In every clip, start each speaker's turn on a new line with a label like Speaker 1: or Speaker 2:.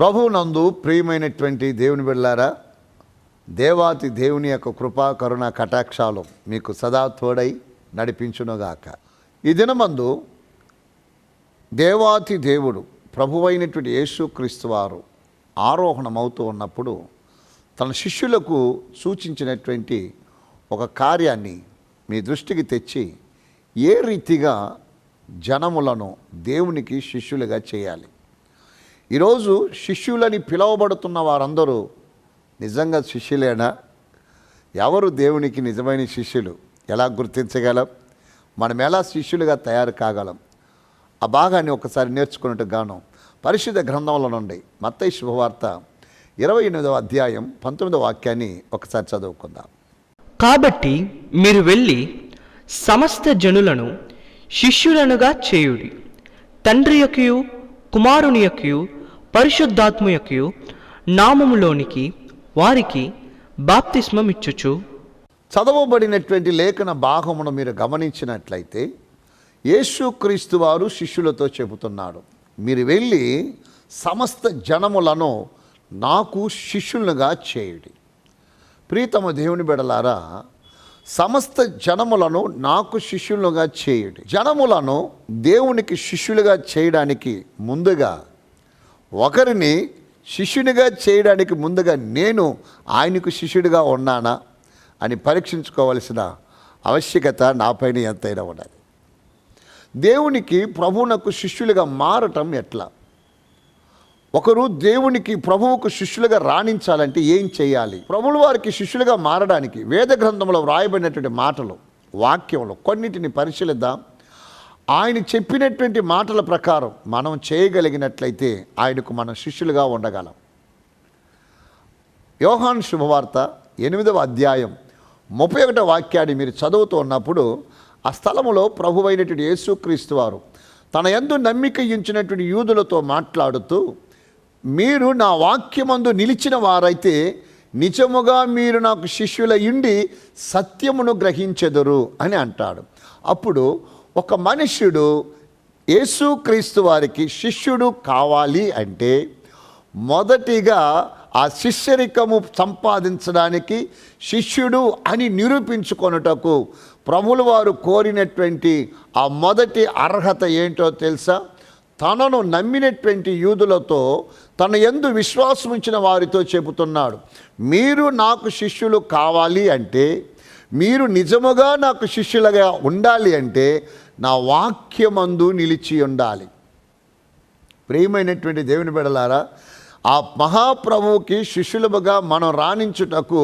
Speaker 1: ప్రభువునందు ప్రియమైనటువంటి దేవుని బిడ్డలారా, దేవాతి దేవుని యొక్క కృపా కరుణ కటాక్షాలు మీకు సదా తోడై నడిపించునుగాక. ఈ దినమందు దేవాతి దేవుడు ప్రభువైనటువంటి యేసుక్రీస్తు వారు ఆరోహణమవుతూ ఉన్నప్పుడు తన శిష్యులకు సూచించినటువంటి ఒక కార్యాన్ని మీ దృష్టికి తెచ్చి ఏ రీతిగా జనములను దేవునికి శిష్యులుగా చేయాలి. ఈరోజు శిష్యులని పిలువబడుతున్న వారందరూ నిజంగా శిష్యులేనా? ఎవరు దేవునికి నిజమైన శిష్యులు? ఎలా గుర్తించగలం? మనం ఎలా శిష్యులుగా తయారు కాగలం? ఆ భాగాన్ని ఒకసారి నేర్చుకున్నట్టు గాను పరిశుద్ధ గ్రంథంలో నుండి మత్తయి శుభవార్త 28వ అధ్యాయం 19వ వాక్యాన్ని ఒకసారి చదువుకుందాం.
Speaker 2: కాబట్టి మీరు వెళ్ళి సమస్త జనులను శిష్యులనుగా చేయుడి, తండ్రి యొక్కయు కుమారుని యొక్కయు పరిశుద్ధాత్మ యొక్కయు నామములోనికి వారికి బాప్తిస్మం ఇచ్చుచు.
Speaker 1: చదవబడినటువంటి లేఖన భాగమును మీరు గమనించినట్లయితే యేసుక్రీస్తు వారు శిష్యులతో చెబుతున్నాడు, మీరు వెళ్ళి సమస్త జనములను నాకు శిష్యులుగా చేయుడి. ప్రీతమ దేవుని బిడ్డలారా, సమస్త జనములను నాకు శిష్యులుగా చేయుడి. జనములను దేవునికి శిష్యులుగా చేయడానికి ముందుగా, ఒకరిని శిష్యునిగా చేయడానికి ముందుగా నేను ఆయనకు శిష్యుడిగా ఉన్నానా అని పరీక్షించుకోవలసిన ఆవశ్యకత నాపైన ఎంతైనా ఉన్నది. దేవునికి ప్రభువునకు శిష్యులుగా మారటం ఎట్లా? ఒకరు దేవునికి ప్రభువుకు శిష్యులుగా రాణించాలంటే ఏం చేయాలి? ప్రభువుల వారికి శిష్యులుగా మారడానికి వేద గ్రంథంలో వ్రాయబడినటువంటి మాటలు, వాక్యములు కొన్నిటిని పరిశీలిద్దాం. ఆయన చెప్పినటువంటి మాటల ప్రకారం మనం చేయగలిగినట్లయితే ఆయనకు మనం శిష్యులుగా ఉండగలం. యోహాను శుభవార్త 8వ అధ్యాయం 31వ వాక్యాన్ని మీరు చదువుతూ ఉన్నప్పుడు ఆ స్థలములో ప్రభువైనటువంటి యేసుక్రీస్తు వారు తన యందు నమ్మిక ఉంచినటువంటి యూదులతో మాట్లాడుతూ, మీరు నా వాక్యమందు నిలిచిన వారైతే నిజముగా మీరు నాకు శిష్యులయుండి సత్యమును గ్రహించెదరు అని అంటాడు. అప్పుడు ఒక మనుష్యుడు యేసుక్రీస్తు వారికి శిష్యుడు కావాలి అంటే మొదటిగా ఆ శిష్యరికము సంపాదించడానికి, శిష్యుడు అని నిరూపించుకొనుటకు ప్రభువుల వారు కోరినటువంటి ఆ మొదటి అర్హత ఏంటో తెలుసా? తనను నమ్మినటువంటి యూదులతో, తన యందు విశ్వాసం ఉంచిన వారితో చెబుతున్నాడు, మీరు నాకు శిష్యులు కావాలి అంటే, మీరు నిజముగా నాకు శిష్యులుగా ఉండాలి అంటే నా వాక్యమందు నిలిచి ఉండాలి. ప్రియమైనటువంటి దేవుని బిడ్డలారా, ఆ మహాప్రభువుకి శిష్యులుగా మనం రాణించుటకు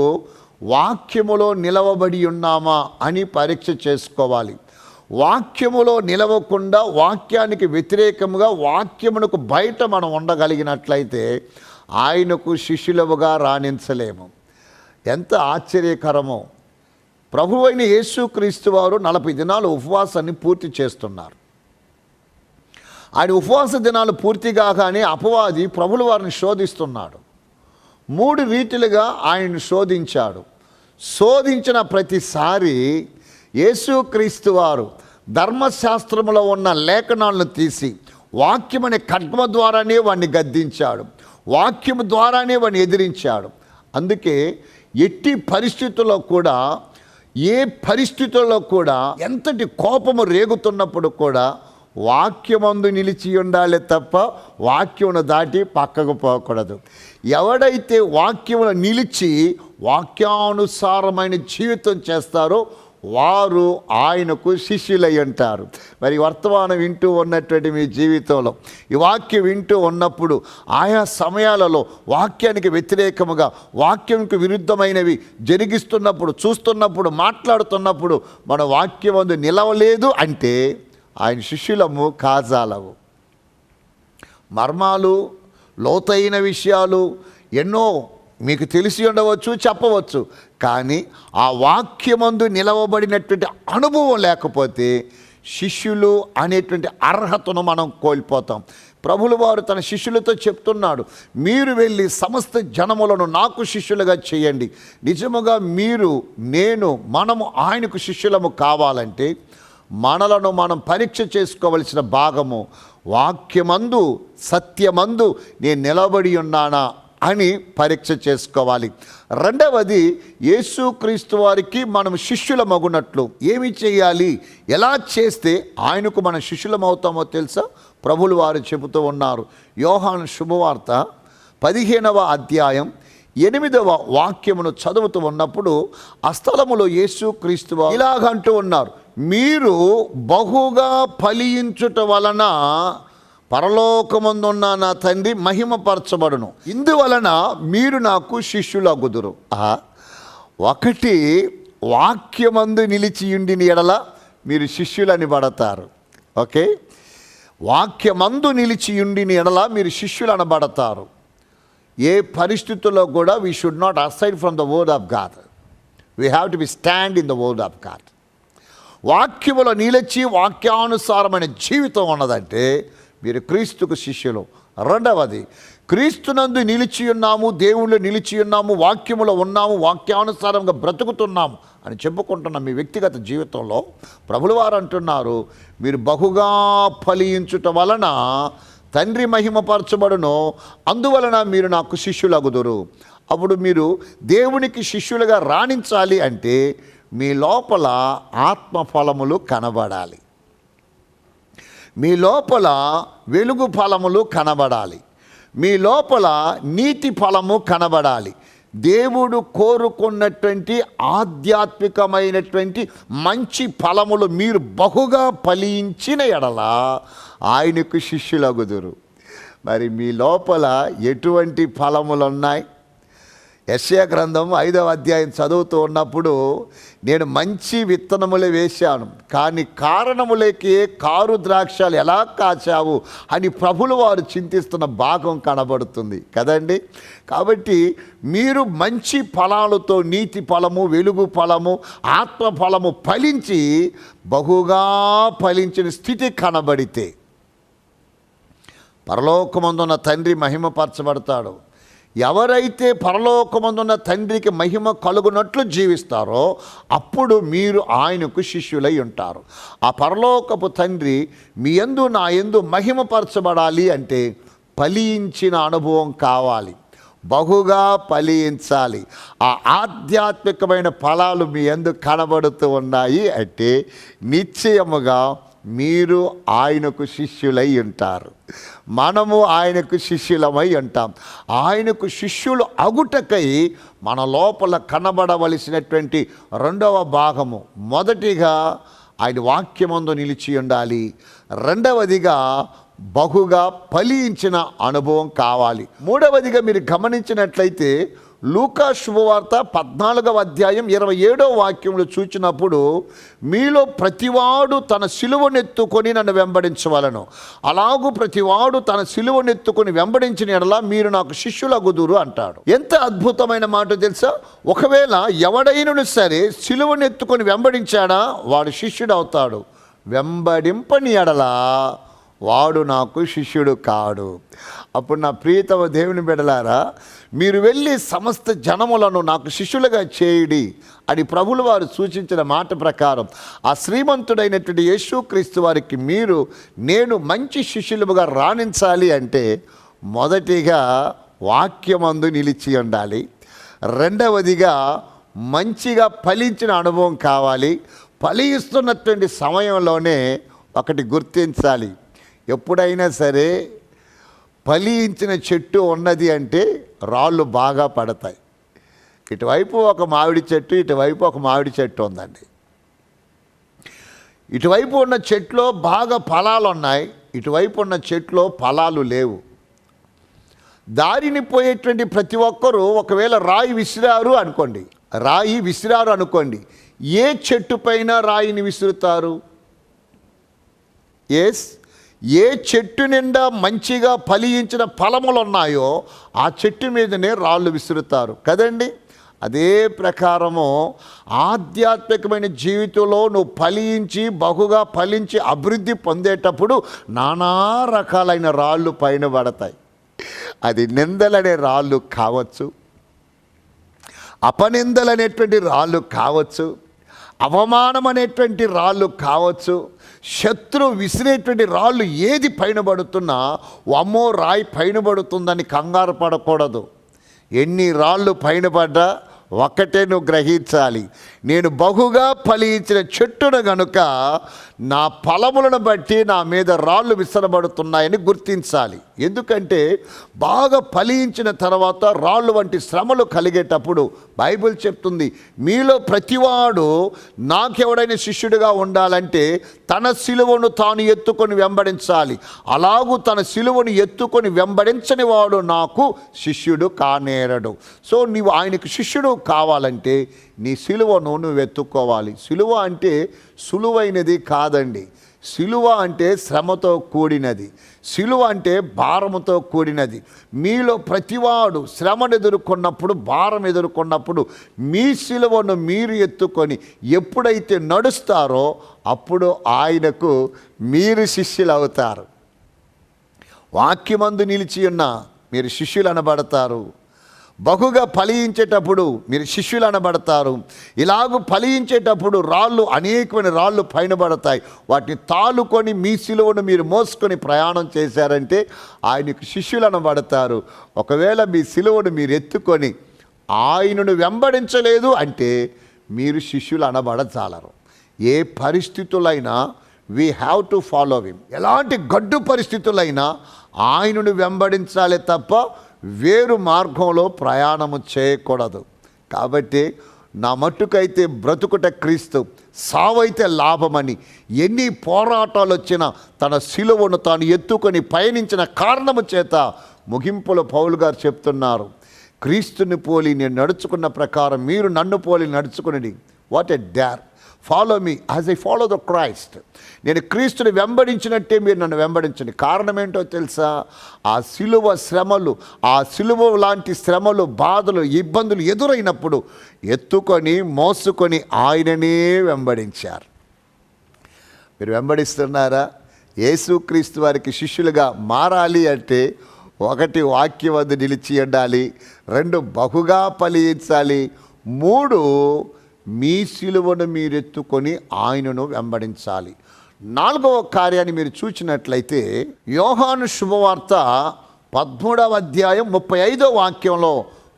Speaker 1: వాక్యములో నిలవబడి ఉన్నామా అని పరీక్ష చేసుకోవాలి. వాక్యములో నిలవకుండా వాక్యానికి వ్యతిరేకముగా వాక్యమునకు బయట మనం ఉండగలిగినట్లయితే ఆయనకు శిష్యులుగా రాణించలేము. ఎంత ఆశ్చర్యకరమో! ప్రభువైన యేసుక్రీస్తు వారు 40 దినాలు ఉపవాసాన్ని పూర్తి చేస్తున్నారు. ఆయన ఉపవాస దినాలు పూర్తి కాగానే అపవాది ప్రభుల వారిని శోధిస్తున్నాడు. 3 రీతిలుగా ఆయన్ని శోధించాడు. శోధించిన ప్రతిసారి యేసుక్రీస్తు వారు ధర్మశాస్త్రములో ఉన్న లేఖనాలను తీసి వాక్యమనే ఖడ్గమ ద్వారానే వాడిని గద్దించాడు, వాక్యము ద్వారానే వాడిని ఎదిరించాడు. అందుకే ఎట్టి పరిస్థితుల్లో కూడా, ఏ పరిస్థితుల్లో కూడా, ఎంతటి కోపము రేగుతున్నప్పుడు కూడా వాక్యమందు నిలిచి ఉండాలి తప్ప వాక్యమును దాటి పక్కకు పోకూడదు. ఎవడైతే వాక్యమును నిలిచి వాక్యానుసారమైన జీవితం చేస్తారో వారు ఆయనకు శిష్యులై ఉంటారు. మరి వర్తమానం వింటూ ఉన్నటువంటి మీ జీవితంలో ఈ వాక్యం వింటూ ఉన్నప్పుడు ఆయా సమయాలలో వాక్యానికి వ్యతిరేకముగా, వాక్యంకు విరుద్ధమైనవి జరిగిస్తున్నప్పుడు, చూస్తున్నప్పుడు, మాట్లాడుతున్నప్పుడు మన వాక్యమందు నిలవలేదు అంటే ఆయన శిష్యులము కాజాలవు. మర్మాలు, లోతైన విషయాలు ఎన్నో మీకు తెలిసి ఉండవచ్చు, చెప్పవచ్చు, కానీ ఆ వాక్యమందు నిలవబడినటువంటి అనుభవం లేకపోతే శిష్యులు అనేటువంటి అర్హతను మనం కోల్పోతాం. ప్రభువుల వారు తన శిష్యులతో చెప్తున్నాడు, మీరు వెళ్ళి సమస్త జనములను నాకు శిష్యులుగా చేయండి. నిజముగా మీరు, నేను, మనము ఆయనకు శిష్యులము కావాలంటే మనలను మనం పరీక్ష చేసుకోవలసిన భాగము, వాక్యమందు సత్యమందు నేను నిలబడి ఉన్నానా అని పరీక్ష చేసుకోవాలి. రెండవది, యేసుక్రీస్తు వారికి మనం శిష్యులమగునట్లు ఏమి చేయాలి, ఎలా చేస్తే ఆయనకు మనం శిష్యులమవుతామో తెలుసా? ప్రభులు వారు చెబుతూ ఉన్నారు. యోహాను శుభవార్త 15వ అధ్యాయం 8వ వాక్యమును చదువుతూ ఉన్నప్పుడు ఆ స్థలములో యేసుక్రీస్తు వారు ఇలాగంటూ ఉన్నారు, మీరు బహుగా ఫలించుట వలన పరలోకమందున్న నా తండ్రి మహిమపరచబడును, ఇందువలన మీరు నాకు శిష్యులగుదురు. ఒకటి, వాక్యమందు నిలిచియుండిన ఎడల మీరు శిష్యులని పడతారు. ఓకే, వాక్యమందు నిలిచియుండిన ఎడల మీరు శిష్యులు అనబడతారు. ఏ పరిస్థితుల్లో కూడా we should not aside from the word of God. We have to be stand in the word of God. వాక్యములో నిలిచి వాక్యానుసారమైన జీవితం ఉన్నదంటే మీరు క్రీస్తుకు శిష్యులు. రెండవది, క్రీస్తునందు నిలిచి ఉన్నాము, దేవుళ్ళు నిలిచి ఉన్నాము, వాక్యములో ఉన్నాము, వాక్యానుసారంగా బ్రతుకుతున్నాము అని చెప్పుకుంటున్న మీ వ్యక్తిగత జీవితంలో ప్రభులు వారు అంటున్నారు, మీరు బహుగా ఫలించుట వలన తండ్రి మహిమపరచబడును, అందువలన మీరు నాకు శిష్యులగుదురు. అప్పుడు మీరు దేవునికి శిష్యులుగా రాణించాలి అంటే మీ లోపల ఆత్మఫలములు కనబడాలి, మీ లోపల వెలుగు ఫలములు కనబడాలి, మీ లోపల నీతి ఫలము కనబడాలి. దేవుడు కోరుకున్నటువంటి ఆధ్యాత్మికమైనటువంటి మంచి ఫలములు మీరు బహుగా ఫలించిన ఎడల ఆయనకు శిష్యులగుదురు. మరి మీ లోపల ఎటువంటి ఫలములు ఉన్నాయి? యెషయా గ్రంథం 5వ అధ్యాయం చదువుతూ ఉన్నప్పుడు, నేను మంచి విత్తనములే వేశాను, కానీ కారణములేకే కారు ద్రాక్షలు ఎలా కాచావు అని ప్రభులు వారు చింతిస్తున్న భాగం కనబడుతుంది కదండి. కాబట్టి మీరు మంచి ఫలాలతో, నీతి ఫలము, వెలుగు ఫలము, ఆత్మ ఫలము ఫలించి బహుగా ఫలించిన స్థితి కనబడితే పరలోకమందున్న తండ్రి మహిమపరచబడతాడు. ఎవరైతే పరలోకమందున్న తండ్రికి మహిమ కలుగునట్లు జీవిస్తారో అప్పుడు మీరు ఆయనకు శిష్యులై ఉంటారు. ఆ పరలోకపు తండ్రి మీ యందు నా యందు మహిమపరచబడాలి అంటే ఫలించిన అనుభవం కావాలి, బహుగా ఫలించాలి. ఆ ఆధ్యాత్మికమైన ఫలాలు మీ యందు కనబడుతూ ఉన్నాయి అంటే నిశ్చయముగా మీరు ఆయనకు శిష్యులై ఉంటారు. మనము ఆయనకు శిష్యులమై ఉంటాం. ఆయనకు శిష్యులు అగుటకై మన లోపల కనబడవలసినటువంటి రెండవ భాగము, మొదటిగా ఆయన వాక్యమందు నిలిచి ఉండాలి, రెండవదిగా బహుగా ఫలించిన అనుభవం కావాలి. మూడవదిగా మీరు గమనించినట్లయితే లూకా శుభవార్త 14వ అధ్యాయం 27వ వాక్యంలో చూచినప్పుడు, మీలో ప్రతివాడు తన సిలువనెత్తుకొని నన్ను వెంబడించవలను, అలాగూ ప్రతివాడు తన సిలువనెత్తుకొని వెంబడించిన ఎడల మీరు నాకు శిష్యులగుదురు అంటాడు. ఎంత అద్భుతమైన మాట తెలుసా? ఒకవేళ ఎవడైనను సరే సిలువనెత్తుకొని వెంబడించాడా వాడు శిష్యుడు అవుతాడు, వెంబడింపని ఎడల వాడు నాకు శిష్యుడు కాడు. అప్పుడు నా ప్రియతమ దేవుని బిడ్డలారా, మీరు వెళ్ళి సమస్త జనములను నాకు శిష్యులుగా చేయుడి అని ప్రభులు వారు సూచించిన మాట ప్రకారం ఆ శ్రీమంతుడైనటువంటి యేసుక్రీస్తు వారికి నేను మంచి శిష్యులుగా రాణించాలి అంటే మొదటిగా వాక్యమందు నిలిచి ఉండాలి, రెండవదిగా మంచిగా ఫలించిన అనుభవం కావాలి. ఫలిస్తున్నటువంటి సమయంలోనే ఒకటి గుర్తించాలి, ఎప్పుడైనా సరే ఫలించిన చెట్టు ఉన్నది అంటే రాళ్ళు బాగా పడతాయి. ఇటువైపు ఒక మామిడి చెట్టు, ఇటువైపు ఒక మామిడి చెట్టు ఉందండి. ఇటువైపు ఉన్న చెట్లో బాగా ఫలాలు ఉన్నాయి, ఇటువైపు ఉన్న చెట్లో ఫలాలు లేవు. దారిని పోయేటువంటి ప్రతి ఒక్కరూ ఒకవేళ రాయి విసిరారు అనుకోండి, ఏ చెట్టు పైన రాయిని విసురుతారు? ఏ చెట్టు నిండా మంచిగా ఫలించిన ఫలములు ఉన్నాయో ఆ చెట్టు మీదనే రాళ్ళు విసురుతారు కదండి. అదే ప్రకారము ఆధ్యాత్మికమైన జీవితంలో నువ్వు ఫలించి బహుగా ఫలించి అభివృద్ధి పొందేటప్పుడు నానా రకాలైన రాళ్ళు పైన పడతాయి. అది నిందలనే రాళ్ళు కావచ్చు, అపనిందలనేటువంటి రాళ్ళు కావచ్చు, అవమానం అనేటువంటి రాళ్ళు కావచ్చు, శత్రువు విసిరేటువంటి రాళ్ళు ఏది పైన పడుతున్నా అమ్మో రాయి పైన పడుతుందని కంగారు పడకూడదు. ఎన్ని రాళ్ళు పైన పడ్డా ఒక్కటే నువ్వు గ్రహించాలి, నేను బహుగా ఫలించిన చెట్టును గనుక నా ఫలములను బట్టి నా మీద రాళ్ళు విసరబడుతున్నాయని గుర్తించాలి. ఎందుకంటే బాగా ఫలించిన తర్వాత రాళ్ళు వంటి శ్రమలు కలిగేటప్పుడు బైబిల్ చెప్తుంది, మీలో ప్రతివాడు నాకెవడైనా శిష్యుడిగా ఉండాలంటే తన సిలువను తాను ఎత్తుకొని వెంబడించాలి. అలాగూ తన సిలువను ఎత్తుకొని వెంబడించని వాడు నాకు శిష్యుడు కానేరడు. సో నీవు ఆయనకు శిష్యుడు కావాలంటే నీ సిలువను నువ్వు ఎత్తుకోవాలి. సిలువ అంటే సులువైనది కాదండి. సిలువ అంటే శ్రమతో కూడినది, సిలువ అంటే భారముతో కూడినది. మీలో ప్రతివాడు శ్రమను ఎదుర్కొన్నప్పుడు, భారం ఎదుర్కొన్నప్పుడు మీ సిలువను మీరు ఎత్తుకొని ఎప్పుడైతే నడుస్తారో అప్పుడు ఆయనకు మీరు శిష్యులు అవుతారు. వాక్యమందు నిలిచి ఉన్న మీరు శిష్యులు అనబడతారు. బహుగా ఫలించేటప్పుడు మీరు శిష్యులు అనబడతారు. ఇలాగూ ఫలించేటప్పుడు రాళ్ళు, అనేకమైన రాళ్ళు పైన పడతాయి. వాటిని తాలుకొని మీ సిలువను మీరు మోసుకొని ప్రయాణం చేశారంటే ఆయనకు శిష్యులు అనబడతారు. ఒకవేళ మీ సిలువను మీరు ఎత్తుకొని ఆయనను వెంబడించలేదు అంటే మీరు శిష్యులు అనబడచాలరు. ఏ పరిస్థితులైనా we have to follow him. ఎలాంటి గడ్డు పరిస్థితులైనా ఆయనను వెంబడించాలి తప్ప వేరు మార్గంలో ప్రయాణము చేయకూడదు. కాబట్టి నా మట్టుకైతే బ్రతుకుట క్రీస్తు, సావైతే లాభమని ఎన్ని పోరాటాలు వచ్చినా తన సిలువను తాను ఎత్తుకొని పయనించిన కారణము చేత ముగింపులో పౌలు గారు చెప్తున్నారు, క్రీస్తుని పోలి నేను నడుచుకున్న ప్రకారం మీరు నన్ను పోలి నడుచుకుని. What a dare! Follow me as I follow the Christ. నేను క్రీస్తుని వెంబడించినట్టే మీరు నన్ను వెంబడించండి. కారణం ఏంటో తెలుసా? ఆ సిలువ శ్రమలు, ఆ సిలువ లాంటి శ్రమలు, బాధలు, ఇబ్బందులు ఎదురైనప్పుడు ఎత్తుకొని మోసుకొని ఆయననే వెంబడించారు. మీరు వెంబడిస్తున్నారా? యేసుక్రీస్తు వారికి శిష్యులుగా మారాలి అంటే 1 వాక్యం వద్ద నిలిచి ఉండాలి, 2 బహుగా ఫలించాలి, 3 మీ సిలువను మీరెత్తుకొని ఆయనను వెంబడించాలి. 4వ కార్యాన్ని మీరు చూచినట్లయితే యోహాను శుభవార్త 13వ అధ్యాయం 35వ వాక్యంలో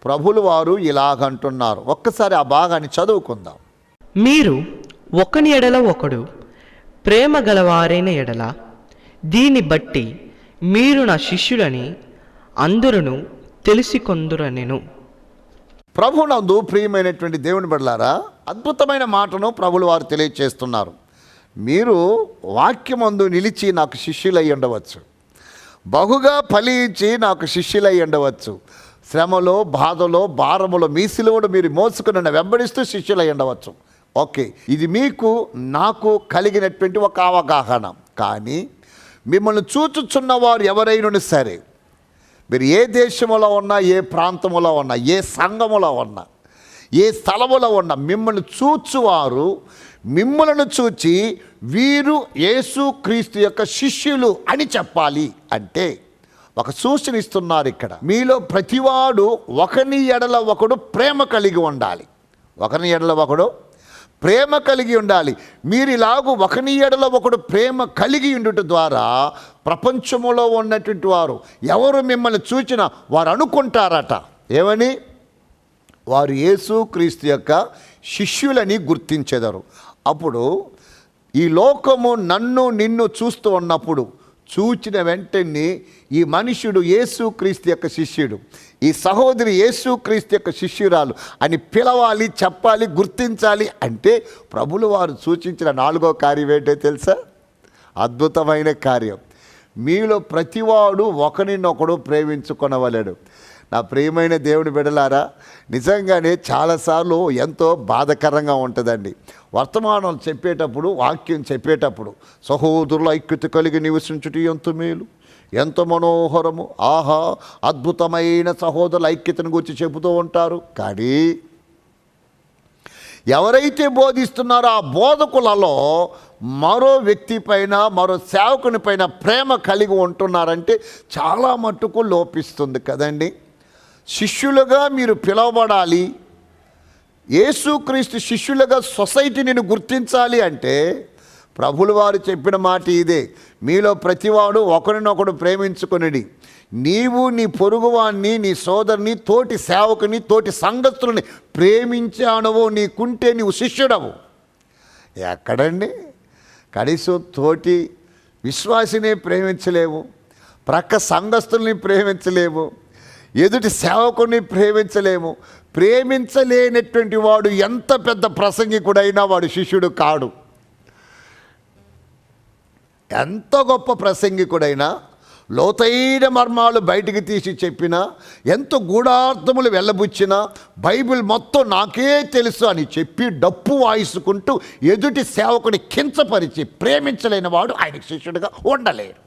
Speaker 1: ప్రభులు వారు ఇలాగంటున్నారు. ఒక్కసారి ఆ భాగాన్ని చదువుకుందాం.
Speaker 2: మీరు ఒకని ఎడల ఒకడు ప్రేమ గలవారైన ఎడల దీన్ని బట్టి మీరు నా శిష్యులని అందరూ తెలిసికొందురనెను.
Speaker 1: ప్రభునందు ప్రియమైనటువంటి దేవుని బిడ్డలారా, అద్భుతమైన మాటను ప్రభులు వారు తెలియచేస్తున్నారు. మీరు వాక్యమందు నిలిచి నాకు శిష్యులై ఉండవచ్చు, బహుగా ఫలించి నాకు శిష్యులై ఉండవచ్చు, శ్రమలో, బాధలో, భారములో మీ సిలువను మీరు మోసుకుని నన్ను వెంబడిస్తూ శిష్యులై ఉండవచ్చు. ఓకే, ఇది మీకు నాకు కలిగినటువంటి ఒక అవగాహన. కానీ మిమ్మల్ని చూచుచున్న వారు ఎవరైనా సరే, మీరు ఏ దేశంలో ఉన్నా, ఏ ప్రాంతంలో ఉన్నా, ఏ సంఘములో ఉన్నా, ఏ స్థలములో ఉన్నా, మిమ్మల్ని చూచువారు మిమ్మలను చూచి వీరు యేసుక్రీస్తు యొక్క శిష్యులు అని చెప్పాలి. అంటే ఒక సూచన ఇస్తున్నారు ఇక్కడ. మీలో ప్రతివాడు ఒకని ఎడల ఒకడు ప్రేమ కలిగి ఉండాలి. ఒకని ఎడల ఒకడు ప్రేమ కలిగి ఉండాలి. మీరు ఇలాగూ ఒకని ఎడల ఒకడు ప్రేమ కలిగి ఉండుట ద్వారా ప్రపంచములో ఉన్నటువంటి వారు ఎవరు మిమ్మల్ని చూచినా వారు అనుకుంటారట, ఏమని? వారు యేసుక్రీస్తు యొక్క శిష్యులని గుర్తించెదరు. అప్పుడు ఈ లోకము నన్ను నిన్ను చూస్తూ ఉన్నప్పుడు చూచిన వెంటనే ఈ మనుష్యుడు యేసుక్రీస్తు యొక్క శిష్యుడు, ఈ సహోదరి యేసుక్రీస్తు యొక్క శిష్యురాలు అని పిలవాలి, చెప్పాలి, గుర్తించాలి. అంటే ప్రభులు వారు సూచించిన 4వ కార్యం ఏంటో తెలుసా? అద్భుతమైన కార్యం. మీలో ప్రతివాడు ఒకరినొకడు ప్రేమించుకొనవలెను. నా ప్రియమైన దేవుని బిడ్డలారా, నిజంగానే చాలాసార్లు ఎంతో బాధకరంగా ఉంటుందండి. వర్తమానం చెప్పేటప్పుడు, వాక్యం చెప్పేటప్పుడు సహోదరుల ఐక్యత కలిగి నివసించుట ఎంత మేలు, ఎంత మనోహరము, ఆహా అద్భుతమైన సహోదరుల ఐక్యతను గురించి చెబుతూ ఉంటారు. కానీ ఎవరైతే బోధిస్తున్నారో ఆ బోధకులలో మరో వ్యక్తి పైన, మరో సేవకుని పైన ప్రేమ కలిగి ఉంటున్నారంటే చాలా మట్టుకు లోపిస్తుంది కదండి. శిష్యులుగా మీరు పిలువబడాలి, యేసుక్రీస్తు శిష్యులుగా సొసైటీ నిన్ను గుర్తించాలి అంటే ప్రభులు వారు చెప్పిన మాట ఇదే, మీలో ప్రతివాడు ఒకరినొకడు ప్రేమించుకొనిడి. నీవు నీ పొరుగువాన్ని, నీ సోదరుని, తోటి సేవకుని, తోటి సంఘస్థులని ప్రేమించానవో నీకుంటే నీవు శిష్యుడవు. ఎక్కడండి? కనీసం తోటి విశ్వాసిని ప్రేమించలేవు, ప్రక్క సంఘస్థుల్ని ప్రేమించలేము, ఎదుటి సేవకుని ప్రేమించలేము. ప్రేమించలేనటువంటి వాడు ఎంత పెద్ద ప్రసంగికుడైనా వాడు శిష్యుడు కాడు. ఎంత గొప్ప ప్రసంగికుడైనా, లోతైన మర్మాలు బయటికి తీసి చెప్పినా, ఎంత గూఢార్థములు వెళ్ళబుచ్చినా, బైబిల్ మొత్తం నాకే తెలుసు అని చెప్పి డప్పు వాయిసుకుంటూ ఎదుటి సేవకుని కించపరిచి ప్రేమించలేని వాడు ఆయనకి శిష్యుడిగా ఉండలేడు.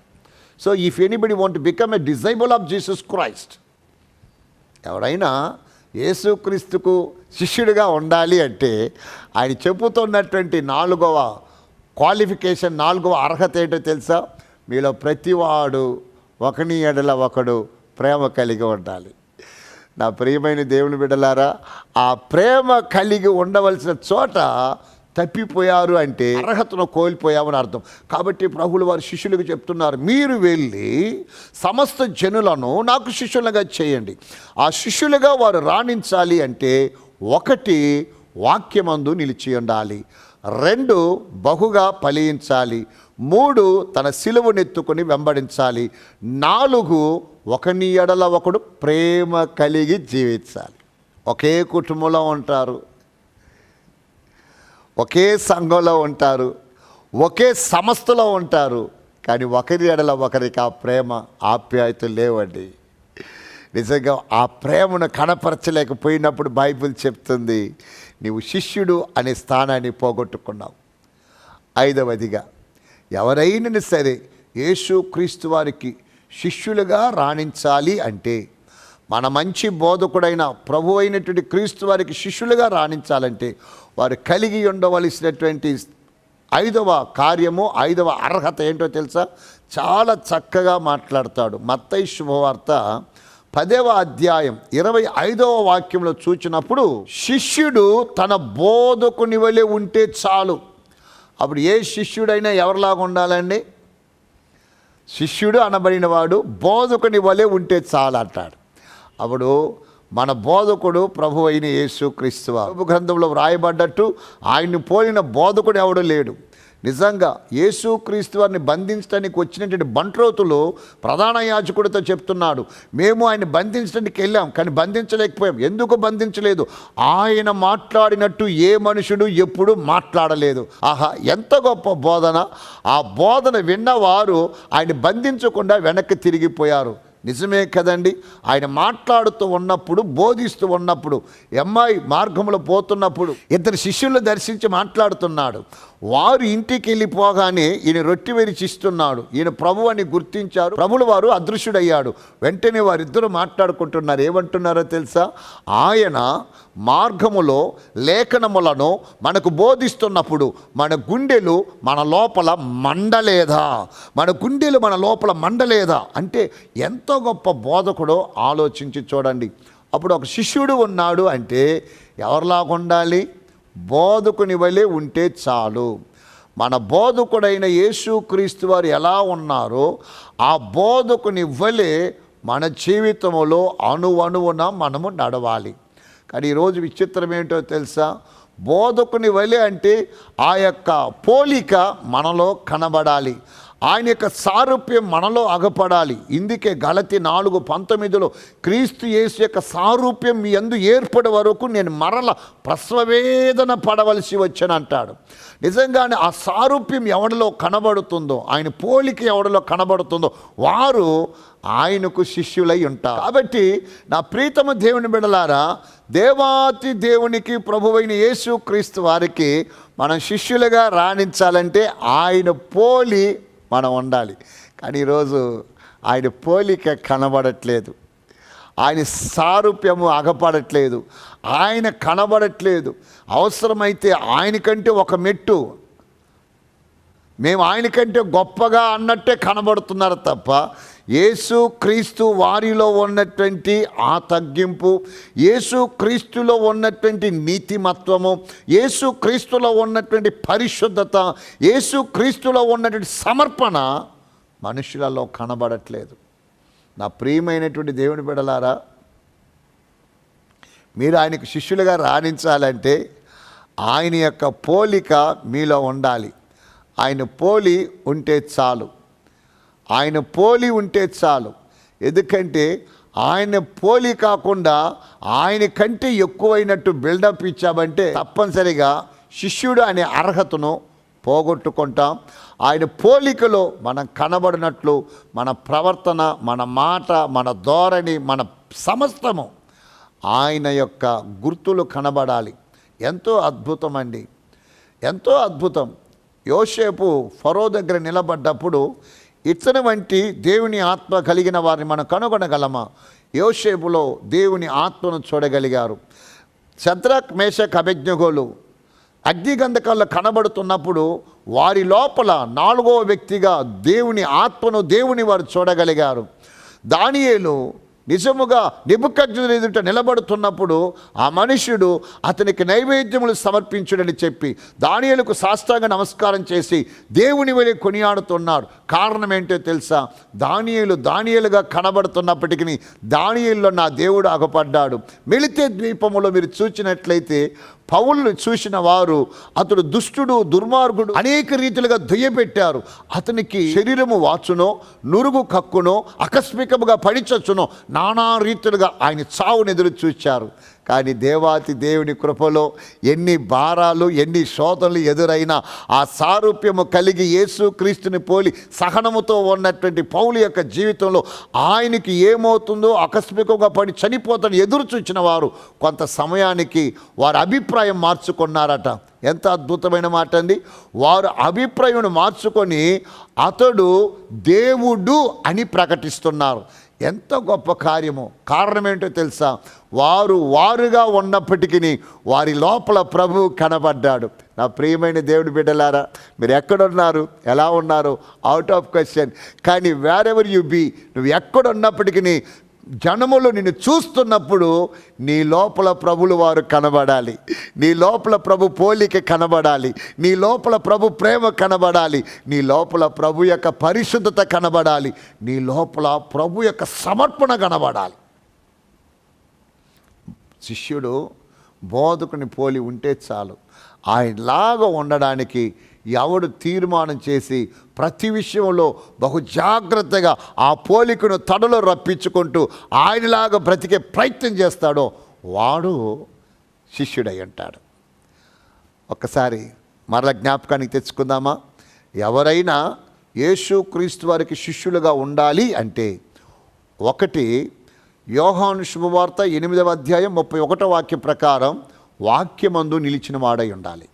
Speaker 1: So if anybody want to become a disable of Jesus Christ, ఎవరైనా యేసుక్రీస్తుకు శిష్యుడిగా ఉండాలి అంటే ఆయన చెబుతున్నటువంటి 4వ క్వాలిఫికేషన్, 4వ అర్హత ఏంటో తెలుసా? మీలో ప్రతివాడు ఒకని ఎడల ఒకడు ప్రేమ కలిగి ఉండాలి. నా ప్రియమైన దేవుని బిడ్డలారా, ఆ ప్రేమ కలిగి ఉండవలసిన చోట తప్పిపోయారు అంటే అర్హతను కోల్పోయామని అర్థం. కాబట్టి ప్రభువులు వారు శిష్యులకు చెప్తున్నారు, మీరు వెళ్ళి సమస్త జనులను నాకు శిష్యులుగా చేయండి. ఆ శిష్యులుగా వారు రాణించాలి అంటే 1 వాక్యమందు నిలిచి ఉండాలి, 2 బహుగా ఫలించాలి, 3 తన సిలువనెత్తుకొని వెంబడించాలి, 4 ఒకని ఎడల ఒకడు ప్రేమ కలిగి జీవించాలి. ఒకే కుటుంబంలో ఉంటారు, ఒకే సంఘంలో ఉంటారు, ఒకే సంస్థలో ఉంటారు, కానీ ఒకరి ఎడల ఒకరికి ఆ ప్రేమ ఆప్యాయతలు లేవండి. నిజంగా ఆ ప్రేమను కనపరచలేకపోయినప్పుడు బైబిల్ చెప్తుంది, నీవు శిష్యుడు అనే స్థానాన్ని పోగొట్టుకున్నావు. 5వదిగా, ఎవరైనా సరే యేసుక్రీస్తు వారికి శిష్యులుగా రాణించాలి అంటే, మన మంచి బోధకుడైన ప్రభు అయినటువంటి క్రీస్తు వారికి శిష్యులుగా రాణించాలంటే వారు కలిగి ఉండవలసినటువంటి 5వ కార్యము, 5వ అర్హత ఏంటో తెలుసా? చాలా చక్కగా మాట్లాడతాడు. మత్తయి శుభవార్త 10వ అధ్యాయం 25వ వాక్యంలో చూచినప్పుడు, శిష్యుడు తన బోధకుని వలె ఉంటే చాలు. అప్పుడు ఏ శిష్యుడైనా ఎవరిలాగా ఉండాలండి? శిష్యుడు అనబడిన వాడు బోధకుని వలె ఉంటే చాలు అంటాడు. అప్పుడు మన బోధకుడు ప్రభు అయిన యేసుక్రీస్తు వారు గ్రంథంలో వ్రాయబడ్డట్టు ఆయన్ని పోలిన బోధకుడు ఎవడు లేడు. నిజంగా యేసుక్రీస్తు వారిని బంధించడానికి వచ్చినటువంటి బంట్రోతులు ప్రధాన యాజకుడితో చెప్తున్నాడు, మేము ఆయన బంధించడానికి వెళ్ళాం కానీ బంధించలేకపోయాం. ఎందుకు బంధించలేదు? ఆయన మాట్లాడినట్టు ఏ మనుషుడు ఎప్పుడు మాట్లాడలేదు. ఆహా, ఎంత గొప్ప బోధన! ఆ బోధన విన్నవారు ఆయన బంధించకుండా వెనక్కి తిరిగిపోయారు. నిజమే కదండి. ఆయన మాట్లాడుతూ ఉన్నప్పుడు, బోధిస్తూ ఉన్నప్పుడు, అమ్మాయి మార్గంలో పోతున్నప్పుడు 2 శిష్యులను దర్శించి మాట్లాడుతున్నాడు. వారు ఇంటికి వెళ్ళిపోగానే ఈయన రొట్టె విరిచిస్తున్నాడు. ఈయన ప్రభు అని గుర్తించారు. ప్రభులు వారు అదృశ్యుడయ్యాడు. వెంటనే వారిద్దరూ మాట్లాడుకుంటున్నారు. ఏమంటున్నారో తెలుసా? ఆయన మార్గములో లేఖనములను మనకు బోధిస్తున్నప్పుడు మన గుండెలు మన లోపల మండలేదా? మన గుండెలు మన లోపల మండలేదా? అంటే ఎంతో గొప్ప బోధకుడో ఆలోచించి చూడండి. అప్పుడు ఒక శిష్యుడు ఉన్నాడు అంటే ఎవరిలాగా ఉండాలి? బోధకుని వలె ఉంటే చాలు. మన బోధకుడైన యేసుక్రీస్తు వారు ఎలా ఉన్నారో ఆ బోధకుని వలె మన జీవితంలో అణువణువున మనము నడవాలి. కానీ ఈరోజు విచిత్రం ఏంటో తెలుసా? బోధకుని వలె అంటే ఆ యొక్క పోలిక మనలో కనబడాలి, ఆయన యొక్క సారూప్యం మనలో అగపడాలి. ఇందుకే గలతీ 4:19 క్రీస్తు యేసు యొక్క సారూప్యం మీ యందు ఏర్పడే వరకు నేను మరల ప్రసవవేదన పడవలసి వచ్చాను అంటాడు. నిజంగానే ఆ సారూప్యం ఎవరిలో కనబడుతుందో, ఆయన పోలిక ఎవరిలో కనబడుతుందో వారు ఆయనకు శిష్యులై ఉంటారు. కాబట్టి నా ప్రీతమ దేవుని బిడ్డలారా, దేవాతి దేవునికి ప్రభువైన యేసుక్రీస్తు వారికి మనం శిష్యులుగా రాణించాలంటే ఆయన పోలి మనం ఉండాలి. కానీ ఈరోజు ఆయన పోలిక కనబడట్లేదు, ఆయన సారూప్యము అగపడట్లేదు, ఆయన కనబడట్లేదు. అవసరమైతే ఆయనకంటే ఒక మెట్టు మేము ఆయన కంటే గొప్పగా అన్నట్టే కనబడుతున్నారు తప్ప యేసు క్రీస్తు వారిలో ఉన్నటువంటి ఆ తగ్గింపు, యేసు క్రీస్తులో ఉన్నటువంటి నీతిమత్వము, యేసు క్రీస్తులో ఉన్నటువంటి పరిశుద్ధత, యేసు క్రీస్తులో ఉన్నటువంటి సమర్పణ మనుషులలో కనబడట్లేదు. నా ప్రియమైనటువంటి దేవుని బిడ్డలారా, మీరు ఆయనకు శిష్యులుగా రాణించాలంటే ఆయన యొక్క పోలిక మీలో ఉండాలి. ఆయన పోలి ఉంటే చాలు, ఆయన పోలి ఉంటే చాలు. ఎందుకంటే ఆయన పోలి కాకుండా ఆయన కంటే ఎక్కువైనట్టు బిల్డప్ ఇచ్చామంటే తప్పనిసరిగా శిష్యుడు అనే అర్హతను పోగొట్టుకుంటాం. ఆయన పోలికలో మనం కనబడినట్లు మన ప్రవర్తన, మన మాట, మన ధోరణి, మన సమస్తము ఆయన యొక్క గుర్తులు కనబడాలి. ఎంతో అద్భుతం అండి, ఎంతో అద్భుతం. యోసేపు ఫరో దగ్గర నిలబడ్డప్పుడు ఇతని వంటి దేవుని ఆత్మ కలిగిన వారిని మనం కనుగొనగలమా? యోసేపులో దేవుని ఆత్మను చూడగలిగారు. శద్రక్, మేషక్, అబేద్నెగోలు అగ్నిగంధకాల్లో కనబడుతున్నప్పుడు వారి లోపల నాలుగవ వ్యక్తిగా దేవుని ఆత్మను, దేవుని వారు చూడగలిగారు. దానియేలు నిజముగా నెబుకద్నెజరు ఎదుట నిలబడుతున్నప్పుడు ఆ మనుష్యుడు అతనికి నైవేద్యములు సమర్పించుడని చెప్పి దానియేలుకు సాష్టాంగ నమస్కారం చేసి దేవుని వలె కొనియాడుతున్నాడు. కారణం ఏంటో తెలుసా? దానియేలుగా కనబడుతున్నప్పటికీ దానియేలులో నా దేవుడు అగపడ్డాడు. మిలితే ద్వీపములో మీరు చూసినట్లయితే పౌలును చూసిన వారు అతడు దుష్టుడు, దుర్మార్గుడు అనేక రీతిలుగా దుయ్యబెట్టారు. అతనికి శరీరము వాచునో, నురుగు కక్కునో, ఆకస్మికముగా పడిచచ్చునో, నానా రీతులుగా ఆయన చావును ఎదురు చూచారు. కానీ దేవాతి దేవుని కృపలో ఎన్ని భారాలు, ఎన్ని శోధనలు ఎదురైనా ఆ సారూప్యము కలిగి యేసు క్రీస్తుని పోలి సహనముతో ఉన్నటువంటి పౌలు యొక్క జీవితంలో ఆయనకి ఏమవుతుందో ఆకస్మికంగా పడి చనిపోతాడు ఎదురు చూచిన వారు కొంత సమయానికి వారి అభిప్రాయం మార్చుకున్నారట. ఎంత అద్భుతమైన మాట అండి! వారు అభిప్రాయం మార్చుకొని అతడు దేవుడు అని ప్రకటిస్తున్నారు. ఎంత గొప్ప కార్యము! కారణం ఏంటో తెలుసా? వారుగా ఉన్నప్పటికీ వారి లోపల ప్రభువు కనబడ్డాడు. నా ప్రియమైన దేవుడి బిడ్డలారా, మీరు ఎక్కడున్నారు, ఎలా ఉన్నారు, అవుట్ ఆఫ్ క్వశ్చన్. కానీ వేరెవర్ యు బీ, నువ్వు ఎక్కడున్నప్పటికీ జనములు నిన్ను చూస్తున్నప్పుడు నీ లోపల ప్రభులు వారు కనబడాలి, నీ లోపల ప్రభు పోలిక కనబడాలి, నీ లోపల ప్రభు ప్రేమ కనబడాలి, నీ లోపల ప్రభు యొక్క పరిశుద్ధత కనబడాలి, నీ లోపల ప్రభు యొక్క సమర్పణ కనబడాలి. శిష్యుడు బోధకుని పోలి ఉంటే చాలు. ఆయనలాగా ఉండడానికి ఎవడు తీర్మానం చేసి ప్రతి విషయంలో బహు జాగ్రత్తగా ఆ పోలికను తడలో రప్పించుకుంటూ ఆయనలాగా బ్రతికే ప్రయత్నం చేస్తాడో వాడు శిష్యుడై ఉంటాడు. ఒక్కసారి మరల జ్ఞాపకానికి తెచ్చుకుందామా? ఎవరైనా యేసు క్రీస్తు వారికి శిష్యులుగా ఉండాలి అంటే, ఒకటి, యోహాను శుభవార్త 8వ అధ్యాయం 31వ వాక్యం ప్రకారం వాక్యమందు నిలిచిన వాడై ఉండాలి.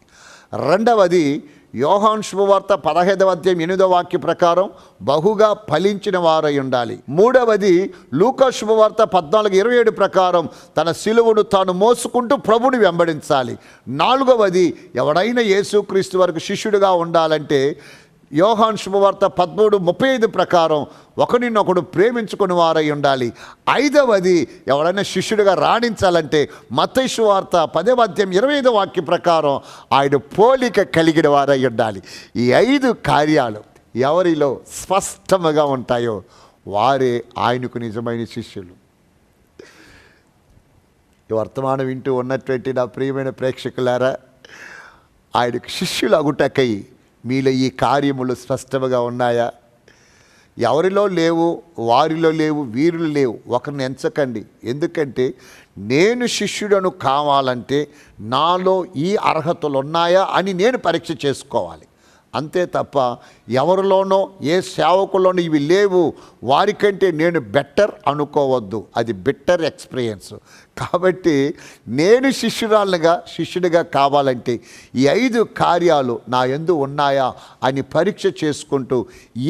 Speaker 1: రెండవది, యోహాను శుభవార్త 15వ అధ్యాయం 8వ వాక్య ప్రకారం బహుగా ఫలించిన వారై ఉండాలి. మూడవది, లూకా శుభవార్త 14:27 ప్రకారం తన సిలువను తాను మోసుకుంటూ ప్రభుని వెంబడించాలి. నాలుగవది, ఎవడైనా యేసుక్రీస్తు వరకు శిష్యుడిగా ఉండాలంటే యోహాను శుభవార్త 13:35 ప్రకారం ఒకరినొకడు ప్రేమించుకుని వారై ఉండాలి. ఐదవది, ఎవరైనా శిష్యుడిగా రాణించాలంటే మత్తయి సువార్త 10వ అధ్యాయం 25వ వాక్య ప్రకారం ఆయన పోలిక కలిగిన వారై ఉండాలి. ఈ 5 కార్యాలు ఎవరిలో స్పష్టంగా ఉంటాయో వారే ఆయనకు నిజమైన శిష్యులు. ఈ వర్తమానం వింటూ ఉన్నటువంటి నా ప్రియమైన ప్రేక్షకులారా, ఆయనకు శిష్యులు అగుటకై మీలో ఈ కార్యములు స్పష్టంగా ఉన్నాయా? ఎవరిలో లేవు, వారిలో లేవు, వీరిలో లేవు, ఒకరిని ఎంచకండి. ఎందుకంటే నేను శిష్యుడను కావాలంటే నాలో ఈ అర్హతలు ఉన్నాయా అని నేను పరీక్ష చేసుకోవాలి. అంతే తప్ప ఎవరిలోనో ఏ సేవకుల్లోనో ఇవి లేవు వారికంటే నేను బెటర్ అనుకోవద్దు. అది బెటర్ ఎక్స్పీరియన్స్. కాబట్టి నేను శిష్యుడిగా కావాలంటే ఈ 5 కార్యాలు నా యందు ఉన్నాయా అని పరీక్ష చేసుకుంటూ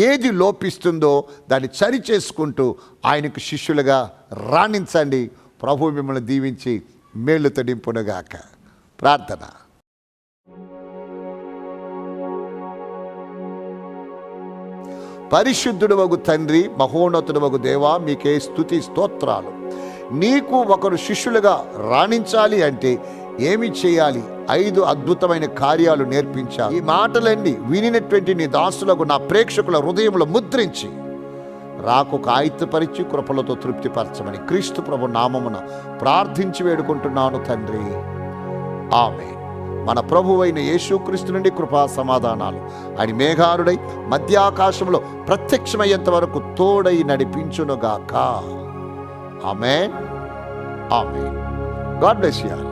Speaker 1: ఏది లోపిస్తుందో దాన్ని సరి చేసుకుంటూ ఆయనకు శిష్యులుగా రాణించండి. ప్రభు మిమ్మల్ని దీవించి మేలుతో నింపునుగాక. ప్రార్థన. పరిశుద్ధుడవగు తండ్రి, మహోన్నతుడవగు దేవా, మీకే స్తుతి స్తోత్రాలు. నీకు ఒకరు శిష్యులుగా రాణించాలి అంటే ఏమి చేయాలి? 5 అద్భుతమైన కార్యాలు నేర్పించాలి. ఈ మాటలన్నీ వినినటువంటి నీ దాసులకు, నా ప్రేక్షకుల హృదయంలో ముద్రించి రాకొక ఆయుత్తపరిచి కృపలతో తృప్తిపరచమని క్రీస్తు ప్రభు నామమున ప్రార్థించి వేడుకుంటున్నాను తండ్రి, ఆమేన్. మన ప్రభువైన యేసుక్రీస్తు నుండి కృపా సమాధానాలు ఆయన మేఘారుడై మధ్యాకాశంలో ప్రత్యక్షమయ్యేంత వరకు తోడై నడిపించునుగాక. ఆమేన్, ఆమేన్. God bless you all.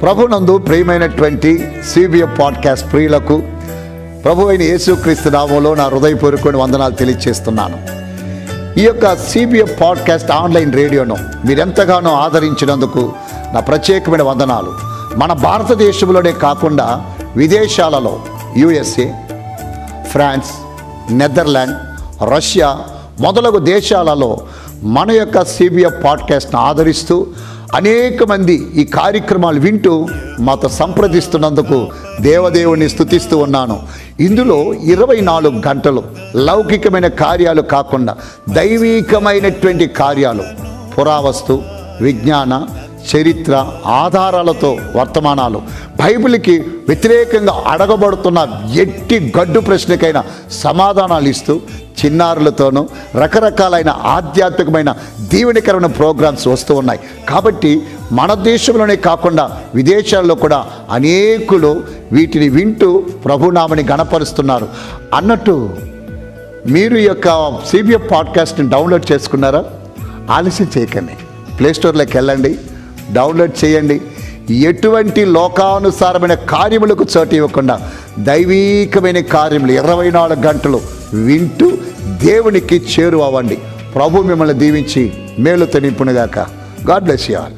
Speaker 1: ప్రభునందు ప్రియమైనటువంటి సిబిఎఫ్ పాడ్కాస్ట్ ప్రియులకు ప్రభు అయిన యేసుక్రీస్తు నామములో నా హృదయపూర్వకమైన వందనాలు తెలియజేస్తున్నాను. ఈ యొక్క సిబిఎఫ్ పాడ్కాస్ట్ ఆన్లైన్ రేడియోను మీరెంతగానో ఆదరించినందుకు నా ప్రత్యేకమైన వందనాలు. మన భారతదేశంలోనే కాకుండా విదేశాలలో USA, ఫ్రాన్స్, నెదర్లాండ్, రష్యా మొదలగు దేశాలలో మన యొక్క సిబిఎఫ్ పాడ్కాస్ట్ను ఆదరిస్తూ అనేక మంది ఈ కార్యక్రమాలు వింటూ మాతో సంప్రదిస్తున్నందుకు దేవదేవుని స్తుతిస్తూ ఉన్నాను. ఇందులో 24 గంటలు లౌకికమైన కార్యాలు కాకుండా దైవీకమైనటువంటి కార్యాలు, పురావస్తు, విజ్ఞాన, చరిత్ర ఆధారాలతో వర్తమానాలు, బైబిల్కి వ్యతిరేకంగా అడగబడుతున్న ఎట్టి గడ్డు ప్రశ్నకైనా సమాధానాలు ఇస్తూ చిన్నారులతోనూ రకరకాలైన ఆధ్యాత్మికమైన దీవెనకరమైన ప్రోగ్రామ్స్ వస్తూ ఉన్నాయి. కాబట్టి మన దేశంలోనే కాకుండా విదేశాల్లో కూడా అనేకులు వీటిని వింటూ ప్రభునామని గణపరుస్తున్నారు. అన్నట్టు మీరు ఈ యొక్క సిబిఎఫ్ పాడ్కాస్ట్ని డౌన్లోడ్ చేసుకున్నారా? ఆలస్యం చేయకండి, ప్లేస్టోర్లోకి వెళ్ళండి, డౌన్లోడ్ చేయండి. ఎటువంటి లోకానుసారమైన కార్యములకు చోటు ఇవ్వకుండా దైవీకమైన కార్యములు 24 గంటలు వింటూ దేవునికి చేరువవ్వండి. ప్రభు మిమ్మల్ని దీవించి మేలుతో నింపునుగాక. God bless you all.